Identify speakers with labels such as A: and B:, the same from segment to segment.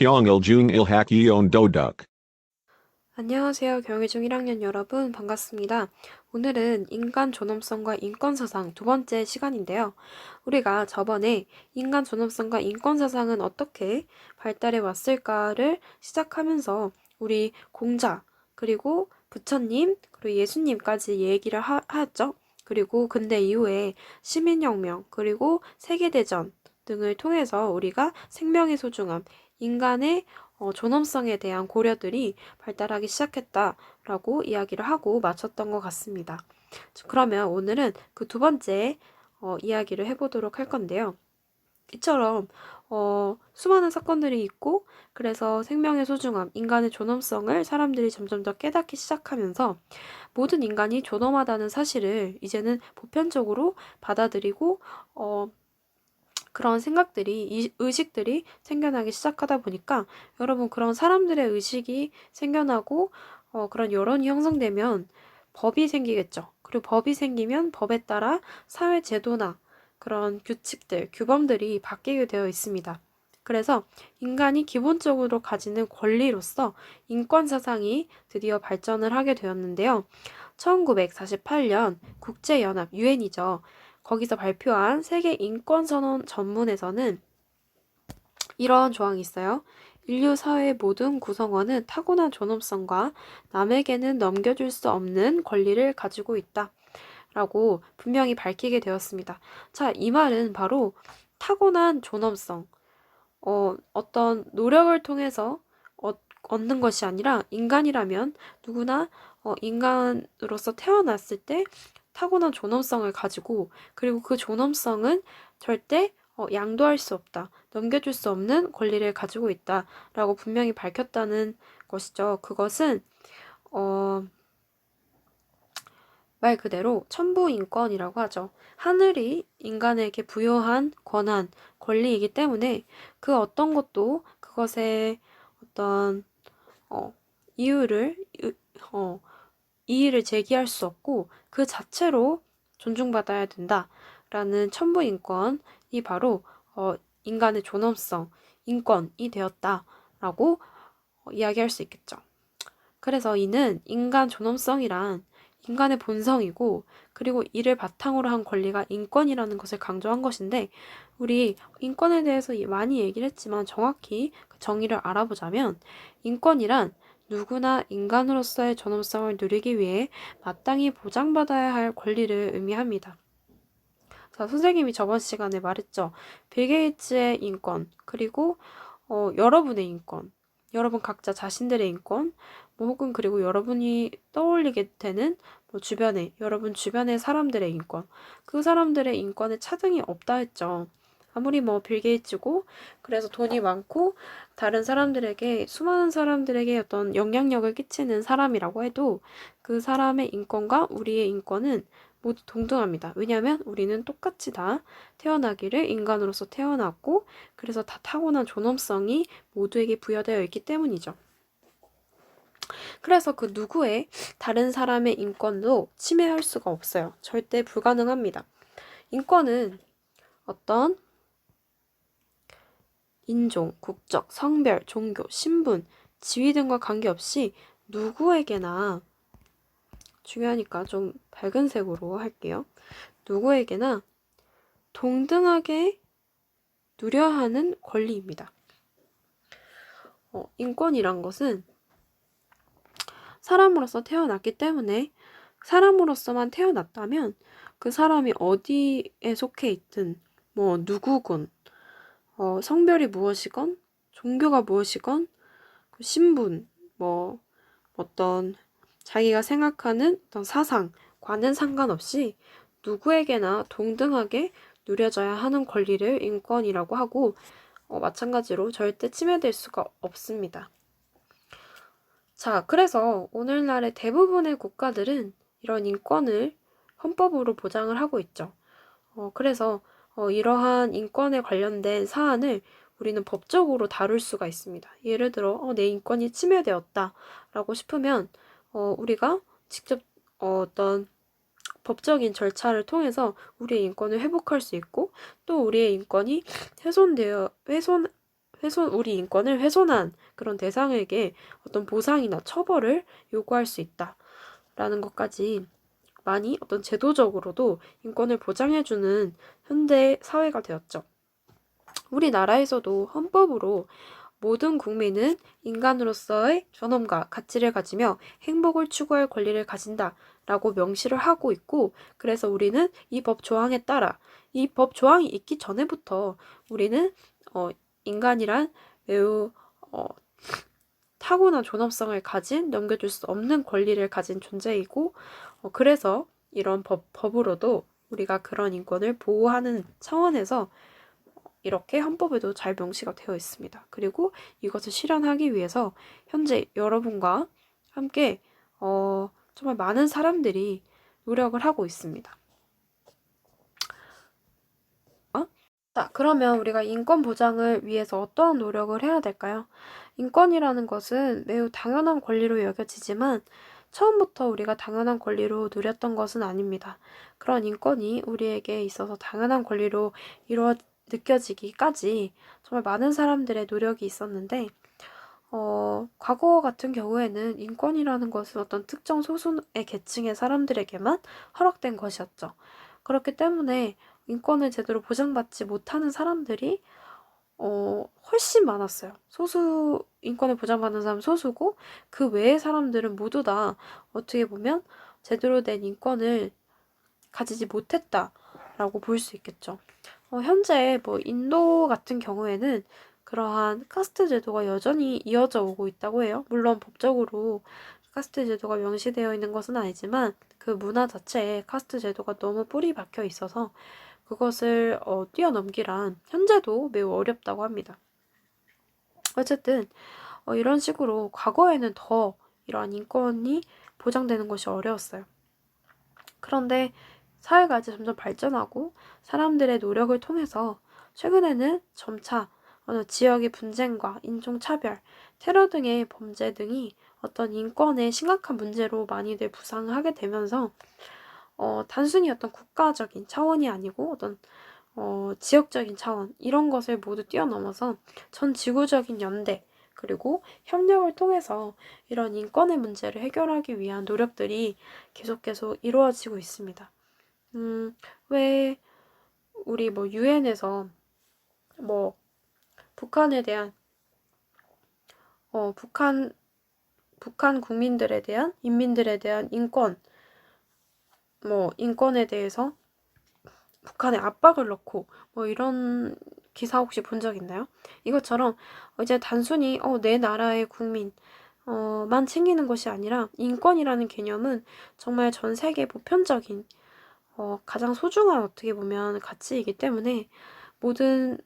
A: Kyongil Jung Ilhak Yeon Doduk.
B: 안녕하세요. 경희중 1학년 여러분, 반갑습니다. 오늘은 인간 존엄성과 인권 사상 두 번째 시간인데요. 우리가 저번에 인간 존엄성과 인권 사상은 어떻게 발달해 왔을까를 시작하면서 우리 공자, 그리고 부처님, 그리고 예수님까지 얘기를 하였죠. 그리고 근대 이후에 시민혁명, 그리고 세계대전 등을 통해서 우리가 생명의 소중함, 인간의 존엄성에 대한 고려들이 발달하기 시작했다라고 이야기를 하고 마쳤던 것 같습니다. 그러면 오늘은 그 두 번째 이야기를 해보도록 할 건데요. 이처럼 수많은 사건들이 있고 그래서 생명의 소중함, 인간의 존엄성을 사람들이 점점 더 깨닫기 시작하면서 모든 인간이 존엄하다는 사실을 이제는 보편적으로 받아들이고 그런 생각들이, 의식들이 생겨나기 시작하다 보니까 여러분 그런 사람들의 의식이 생겨나고 그런 여론이 형성되면 법이 생기겠죠. 그리고 법이 생기면 법에 따라 사회 제도나 그런 규칙들, 규범들이 바뀌게 되어 있습니다. 그래서 인간이 기본적으로 가지는 권리로서 인권 사상이 드디어 발전을 하게 되었는데요. 1948년 국제연합 유엔이죠. 거기서 발표한 세계 인권선언 전문에서는 이런 조항이 있어요. 인류 사회의 모든 구성원은 타고난 존엄성과 남에게는 넘겨줄 수 없는 권리를 가지고 있다. 라고 분명히 밝히게 되었습니다. 자, 이 말은 바로 타고난 존엄성, 어떤 노력을 통해서 얻는 것이 아니라 인간이라면 누구나 인간으로서 태어났을 때 타고난 존엄성을 가지고 그리고 그 존엄성은 절대 양도할 수 없다. 넘겨줄 수 없는 권리를 가지고 있다라고 분명히 밝혔다는 것이죠. 그것은 말 그대로 천부인권이라고 하죠. 하늘이 인간에게 부여한 권한, 권리이기 때문에 그 어떤 것도 그것의 어떤 어, 이유를 어, 이의를 제기할 수 없고 그 자체로 존중받아야 된다라는 천부인권이 바로 인간의 존엄성, 인권이 되었다라고 이야기할 수 있겠죠. 그래서 이는 인간 존엄성이란 인간의 본성이고 그리고 이를 바탕으로 한 권리가 인권이라는 것을 강조한 것인데 우리 인권에 대해서 많이 얘기를 했지만 정확히 그 정의를 알아보자면 인권이란 누구나 인간으로서의 존엄성을 누리기 위해 마땅히 보장받아야 할 권리를 의미합니다. 자, 선생님이 저번 시간에 말했죠. 빌 게이츠의 인권, 그리고 여러분의 인권, 여러분 각자 자신들의 인권, 뭐 혹은 그리고 여러분이 떠올리게 되는 뭐 주변에, 여러분 주변의 사람들의 인권, 그 사람들의 인권에 차등이 없다 했죠. 아무리 뭐 빌 게이츠고, 그래서 돈이 많고, 다른 사람들에게, 수많은 사람들에게 어떤 영향력을 끼치는 사람이라고 해도 그 사람의 인권과 우리의 인권은 모두 동등합니다. 왜냐하면 우리는 똑같이 다 태어나기를 인간으로서 태어났고 그래서 다 타고난 존엄성이 모두에게 부여되어 있기 때문이죠. 그래서 그 누구의 다른 사람의 인권도 침해할 수가 없어요. 절대 불가능합니다. 인권은 어떤 인종, 국적, 성별, 종교, 신분, 지위 등과 관계없이 누구에게나 중요하니까 좀 밝은 색으로 할게요. 누구에게나 동등하게 누려야 하는 권리입니다. 인권이란 것은 사람으로서 태어났기 때문에 사람으로서만 태어났다면 그 사람이 어디에 속해 있든 뭐 누구건 성별이 무엇이건 종교가 무엇이건 그 신분 뭐 어떤 자기가 생각하는 어떤 사상과는 상관없이 누구에게나 동등하게 누려져야 하는 권리를 인권이라고 하고 마찬가지로 절대 침해될 수가 없습니다. 자, 그래서 오늘날의 대부분의 국가들은 이런 인권을 헌법으로 보장을 하고 있죠. 그래서 이러한 인권에 관련된 사안을 우리는 법적으로 다룰 수가 있습니다. 예를 들어 내 인권이 침해되었다라고 싶으면 우리가 직접 어떤 법적인 절차를 통해서 우리의 인권을 회복할 수 있고 또 우리의 인권이 우리 인권을 훼손한 그런 대상에게 어떤 보상이나 처벌을 요구할 수 있다라는 것까지 많이 어떤 제도적으로도 인권을 보장해주는 현대 사회가 되었죠. 우리나라에서도 헌법으로 모든 국민은 인간으로서의 존엄과 가치를 가지며 행복을 추구할 권리를 가진다라고 명시를 하고 있고, 그래서 우리는 이 법 조항에 따라 이 법 조항이 있기 전에부터 우리는 인간이란 매우 타고난 존엄성을 가진, 넘겨줄 수 없는 권리를 가진 존재이고, 그래서 이런 법으로도 우리가 그런 인권을 보호하는 차원에서 이렇게 헌법에도 잘 명시가 되어 있습니다. 그리고 이것을 실현하기 위해서 현재 여러분과 함께 정말 많은 사람들이 노력을 하고 있습니다. 자, 그러면 우리가 인권 보장을 위해서 어떠한 노력을 해야 될까요? 인권이라는 것은 매우 당연한 권리로 여겨지지만 처음부터 우리가 당연한 권리로 누렸던 것은 아닙니다. 그런 인권이 우리에게 있어서 당연한 권리로 느껴지기까지 정말 많은 사람들의 노력이 있었는데, 과거 같은 경우에는 인권이라는 것은 어떤 특정 소수의 계층의 사람들에게만 허락된 것이었죠. 그렇기 때문에 인권을 제대로 보장받지 못하는 사람들이 훨씬 많았어요. 인권을 보장받는 사람 소수고, 그 외의 사람들은 모두 다 어떻게 보면 제대로 된 인권을 가지지 못했다라고 볼 수 있겠죠. 현재 인도 같은 경우에는 그러한 카스트 제도가 여전히 이어져 오고 있다고 해요. 물론 법적으로 카스트 제도가 명시되어 있는 것은 아니지만 그 문화 자체에 카스트 제도가 너무 뿌리 박혀 있어서 그것을 뛰어넘기란 현재도 매우 어렵다고 합니다. 어쨌든 이런 식으로 과거에는 더 이러한 인권이 보장되는 것이 어려웠어요. 그런데 사회가 이제 점점 발전하고 사람들의 노력을 통해서 최근에는 점차 지역의 분쟁과 인종차별, 테러 등의 범죄 등이 어떤 인권의 심각한 문제로 많이들 부상을 하게 되면서 단순히 어떤 국가적인 차원이 아니고 어떤 지역적인 차원, 이런 것을 모두 뛰어넘어서 전 지구적인 연대, 그리고 협력을 통해서 이런 인권의 문제를 해결하기 위한 노력들이 계속 이루어지고 있습니다. 왜 우리 유엔에서 북한에 대한 북한 국민들에 대한 인민들에 대한 인권에 대해서 북한에 압박을 넣고 이런 기사 혹시 본 적 있나요? 이것처럼 이제 단순히 내 나라의 국민 만 챙기는 것이 아니라 인권이라는 개념은 정말 전 세계 보편적인 가장 소중한 어떻게 보면 가치이기 때문에 모든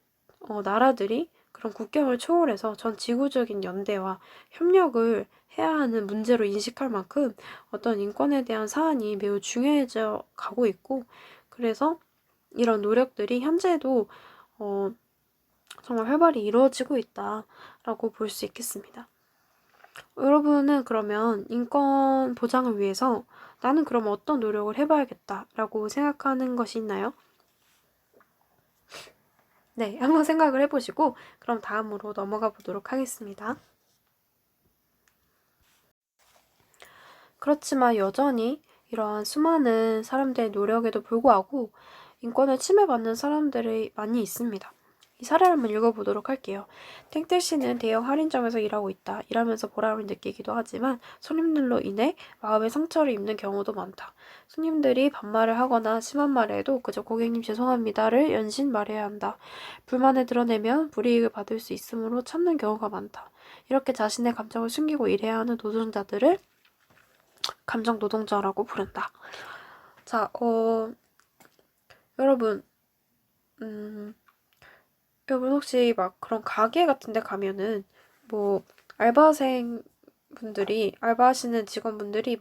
B: 나라들이 그런 국경을 초월해서 전 지구적인 연대와 협력을 해야 하는 문제로 인식할 만큼 어떤 인권에 대한 사안이 매우 중요해져 가고 있고, 그래서 이런 노력들이 현재도 정말 활발히 이루어지고 있다라고 볼 수 있겠습니다. 여러분은 그러면 인권 보장을 위해서 나는 그럼 어떤 노력을 해봐야겠다라고 생각하는 것이 있나요? 네, 한번 생각을 해보시고 그럼 다음으로 넘어가 보도록 하겠습니다. 그렇지만 여전히 이러한 수많은 사람들의 노력에도 불구하고 인권을 침해받는 사람들이 많이 있습니다. 이 사례를 한번 읽어보도록 할게요. 땡땡씨는 대형 할인점에서 일하고 있다. 일하면서 보람을 느끼기도 하지만 손님들로 인해 마음의 상처를 입는 경우도 많다. 손님들이 반말을 하거나 심한 말을 해도 그저 고객님 죄송합니다를 연신 말해야 한다. 불만을 드러내면 불이익을 받을 수 있으므로 참는 경우가 많다. 이렇게 자신의 감정을 숨기고 일해야 하는 노동자들을 감정 노동자라고 부른다. 자, 여러분, 여러분 혹시 그런 가게 같은 데 가면은 알바생 분들이, 알바하시는 직원분들이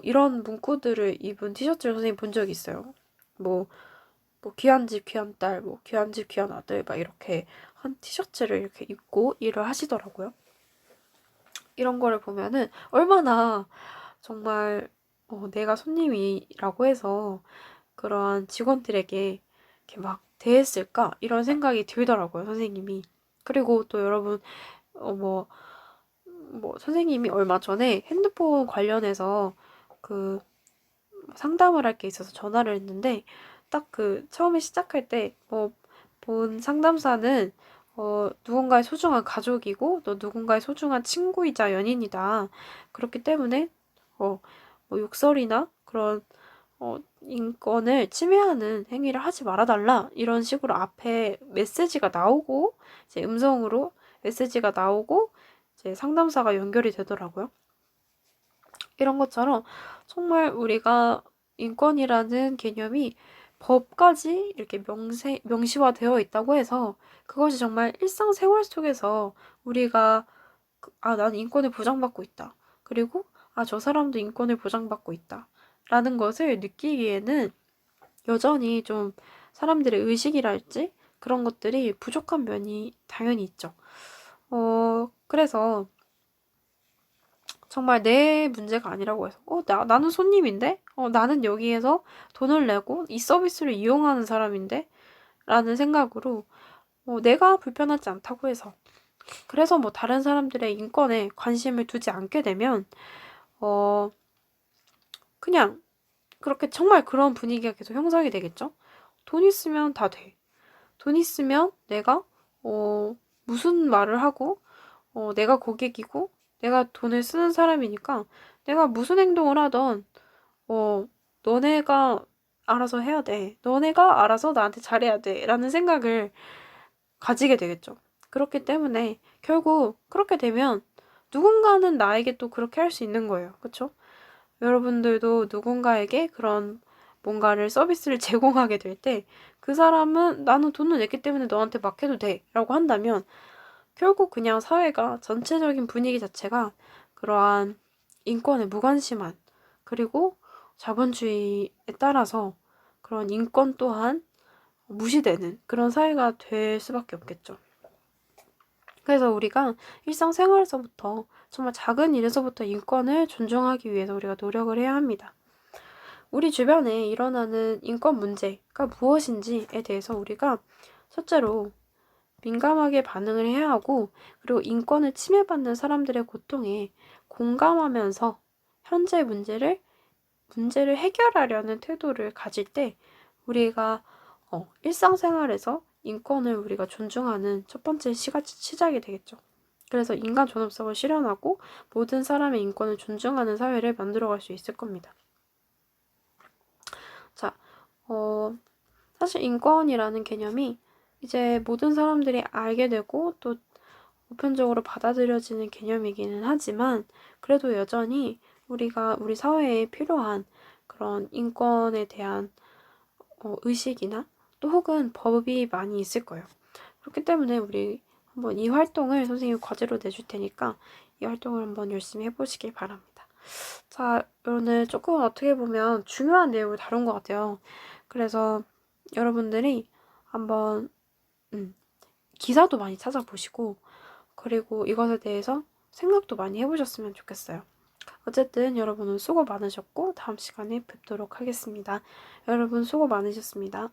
B: 이런 문구들을 입은 티셔츠를 선생님 본 적 있어요. 귀한 집, 귀한 딸, 귀한 집, 귀한 아들, 이렇게 한 티셔츠를 이렇게 입고 일을 하시더라고요. 이런 거를 보면은 얼마나 정말 내가 손님이라고 해서 그러한 직원들에게 이렇게 막 대했을까? 이런 생각이 들더라고요, 선생님이. 그리고 또 여러분, 선생님이 얼마 전에 핸드폰 관련해서 그 상담을 할 게 있어서 전화를 했는데, 딱 그 처음에 시작할 때, 본 상담사는, 누군가의 소중한 가족이고, 또 누군가의 소중한 친구이자 연인이다. 그렇기 때문에, 욕설이나 그런, 인권을 침해하는 행위를 하지 말아달라. 이런 식으로 앞에 메시지가 나오고, 이제 음성으로 메시지가 나오고, 이제 상담사가 연결이 되더라고요. 이런 것처럼 정말 우리가 인권이라는 개념이 법까지 이렇게 명시화되어 있다고 해서 그것이 정말 일상생활 속에서 우리가 나는 인권을 보장받고 있다. 그리고 저 사람도 인권을 보장받고 있다. 라는 것을 느끼기에는 여전히 좀 사람들의 의식이랄지 그런 것들이 부족한 면이 당연히 있죠. 그래서 정말 내 문제가 아니라고 해서 나는 손님인데? 나는 여기에서 돈을 내고 이 서비스를 이용하는 사람인데? 라는 생각으로 내가 불편하지 않다고 해서 그래서 다른 사람들의 인권에 관심을 두지 않게 되면 그냥 그렇게 정말 그런 분위기가 계속 형성이 되겠죠? 돈 있으면 다 돼. 돈 있으면 내가 무슨 말을 하고 내가 고객이고 내가 돈을 쓰는 사람이니까 내가 무슨 행동을 하던 너네가 알아서 해야 돼. 너네가 알아서 나한테 잘해야 돼. 라는 생각을 가지게 되겠죠. 그렇기 때문에 결국 그렇게 되면 누군가는 나에게 또 그렇게 할 수 있는 거예요. 그쵸? 여러분들도 누군가에게 그런 뭔가를 서비스를 제공하게 될 때 그 사람은 나는 돈을 냈기 때문에 너한테 맡겨도 돼. 라고 한다면 결국 그냥 사회가 전체적인 분위기 자체가 그러한 인권에 무관심한 그리고 자본주의에 따라서 그런 인권 또한 무시되는 그런 사회가 될 수밖에 없겠죠. 그래서 우리가 일상생활에서부터 정말 작은 일에서부터 인권을 존중하기 위해서 우리가 노력을 해야 합니다. 우리 주변에 일어나는 인권 문제가 무엇인지에 대해서 우리가 첫째로 민감하게 반응을 해야 하고 그리고 인권을 침해받는 사람들의 고통에 공감하면서 현재 문제를 해결하려는 태도를 가질 때 우리가 일상생활에서 인권을 우리가 존중하는 첫 번째 시작이 되겠죠. 그래서 인간 존엄성을 실현하고 모든 사람의 인권을 존중하는 사회를 만들어갈 수 있을 겁니다. 자, 사실 인권이라는 개념이 이제 모든 사람들이 알게 되고 또 보편적으로 받아들여지는 개념이기는 하지만 그래도 여전히 우리가 우리 사회에 필요한 그런 인권에 대한 의식이나 또 혹은 법이 많이 있을 거예요. 그렇기 때문에 우리 한번 이 활동을 선생님이 과제로 내줄 테니까 이 활동을 한번 열심히 해보시길 바랍니다. 자, 오늘 조금 어떻게 보면 중요한 내용을 다룬 것 같아요. 그래서 여러분들이 한번 기사도 많이 찾아보시고 그리고 이것에 대해서 생각도 많이 해보셨으면 좋겠어요. 어쨌든 여러분은 수고 많으셨고 다음 시간에 뵙도록 하겠습니다. 여러분 수고 많으셨습니다.